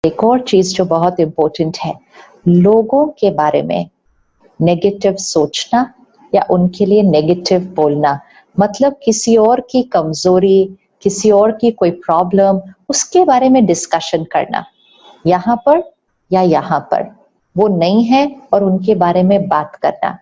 एक और चीज जो बहुत इम्पोर्टेंट है, लोगों के बारे में नेगेटिव सोचना या उनके लिए नेगेटिव बोलना, मतलब किसी और की कमजोरी, किसी और की कोई प्रॉब्लम, उसके बारे में डिस्कशन करना, यहाँ पर या यहाँ पर, वो नहीं है और उनके बारे में बात करना।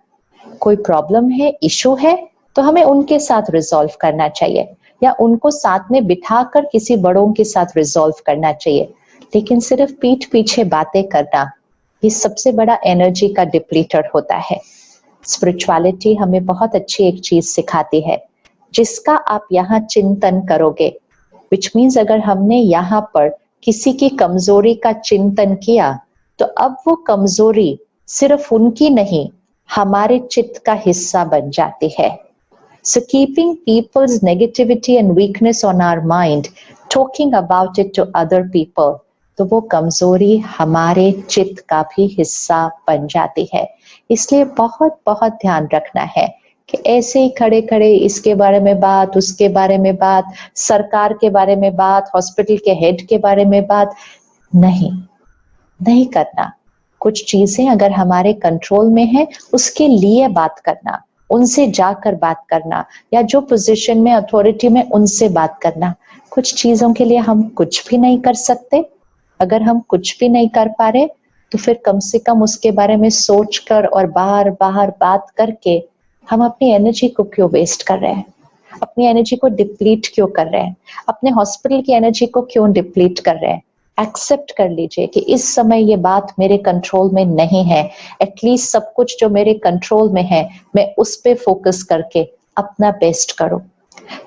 कोई प्रॉब्लम है, इशू है, तो हमें उनके साथ रिजॉल्व करना चाहिए या उनको साथ में बिठाकर किसी बड़ों के साथ रिजॉल्व करना चाहिए। लेकिन सिर्फ पीठ पीछे बातें करना, ये सबसे बड़ा एनर्जी का डिप्लीटर होता है। स्पिरिचुअलिटी हमें बहुत अच्छी एक चीज सिखाती है, जिसका आप यहाँ चिंतन करोगे, विच मीन्स अगर हमने यहाँ पर किसी की कमजोरी का चिंतन किया, तो अब वो कमजोरी सिर्फ उनकी नहीं, हमारे चित्त का हिस्सा बन जाती है। So keeping people's negativity and weakness on our mind, talking about it to other people, तो वो कमजोरी हमारे चित्त का भी हिस्सा बन जाती है। इसलिए बहुत बहुत ध्यान रखना है कि ऐसे ही खड़े खड़े इसके बारे में बात, उसके बारे में बात, सरकार के बारे में बात, हॉस्पिटल के हेड के बारे में बात नहीं करना। कुछ चीजें अगर हमारे कंट्रोल में है, उसके लिए बात करना, उनसे जाकर बात करना, या जो पोजीशन में, अथॉरिटी में, उनसे बात करना। कुछ चीजों के लिए हम कुछ भी नहीं कर सकते। अगर हम कुछ भी नहीं कर पा रहे, तो फिर कम से कम उसके बारे में सोचकर और बार बार बात करके हम अपनी एनर्जी को क्यों वेस्ट कर रहे हैं, अपनी एनर्जी को डिप्लीट क्यों कर रहे हैं, अपने हॉस्पिटल की एनर्जी को क्यों डिप्लीट कर रहे हैं। एक्सेप्ट कर लीजिए कि इस समय ये बात मेरे कंट्रोल में नहीं है। एटलीस्ट सब कुछ जो मेरे कंट्रोल में है, मैं उस पे फोकस करके अपना बेस्ट करूं।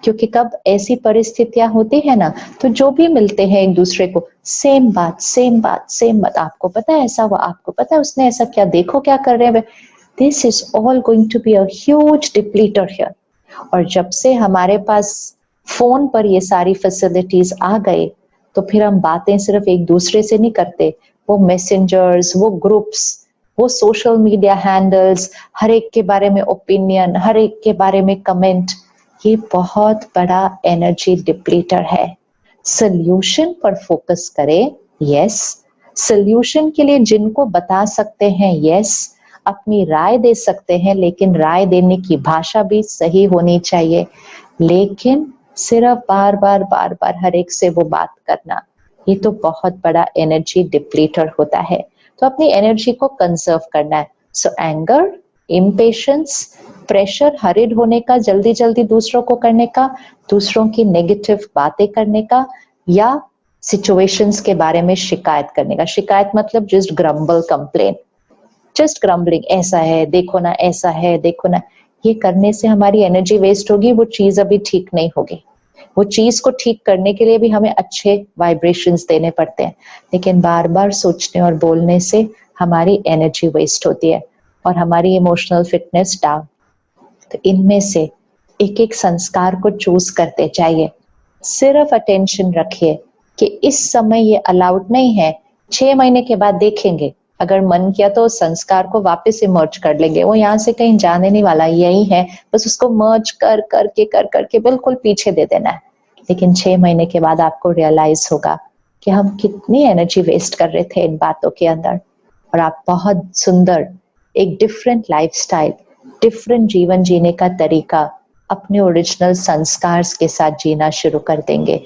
क्योंकि कब ऐसी परिस्थितियां होती है ना, तो जो भी मिलते हैं एक दूसरे को, सेम बात, आपको पता है ऐसा हुआ, आपको पता है उसने ऐसा किया, देखो क्या कर रहे हैं। This is all going to be a huge depleter here. और जब से हमारे पास फोन पर ये सारी फैसिलिटीज आ गए, तो फिर हम बातें सिर्फ एक दूसरे से नहीं करते, वो मैसेंजर्स, वो ग्रुप्स, वो सोशल मीडिया हैंडल्स, हर एक के बारे में ओपिनियन, हर एक के बारे में कमेंट, ये बहुत बड़ा एनर्जी डिप्लीटर है। सोल्यूशन पर फोकस करें, यस। सोल्यूशन के लिए जिनको बता सकते हैं, यस, अपनी राय दे सकते हैं, लेकिन राय देने की भाषा भी सही होनी चाहिए। लेकिन सिर्फ बार बार हर एक से वो बात करना, ये तो बहुत बड़ा एनर्जी डिप्लीटर होता है। तो अपनी एनर्जी को कंजर्व करना है। सो एंगर, इम्पेशंस, प्रेशर, हरिड होने का, जल्दी जल्दी दूसरों को करने का, दूसरों की नेगेटिव बातें करने का, या सिचुएशंस के बारे में शिकायत करने का। शिकायत मतलब just grumble, complain, just grumbling, ऐसा है देखो ना, ऐसा है देखो ना, ये करने से हमारी एनर्जी वेस्ट होगी, वो चीज अभी ठीक नहीं होगी। वो चीज को ठीक करने के लिए भी हमें अच्छे वाइब्रेशंस देने पड़ते हैं, लेकिन बार बार सोचने और बोलने से हमारी एनर्जी वेस्ट होती है और हमारी इमोशनल फिटनेस डाउन। तो इनमें से एक एक संस्कार को चूज करते जाइए। सिर्फ अटेंशन रखिए कि इस समय ये अलाउड नहीं है, 6 महीने के बाद देखेंगे, अगर मन किया तो संस्कार को वापस इमर्ज कर लेंगे। वो यहाँ से कहीं जाने नहीं वाला, यही है, बस उसको मर्ज कर करके बिल्कुल पीछे दे देना है। लेकिन 6 महीने के बाद आपको रियलाइज होगा कि हम कितनी एनर्जी वेस्ट कर रहे थे इन बातों के अंदर, और आप बहुत सुंदर एक डिफरेंट लाइफस्टाइल, डिफरेंट जीवन जीने का तरीका अपने ओरिजिनल संस्कार के साथ जीना शुरू कर देंगे।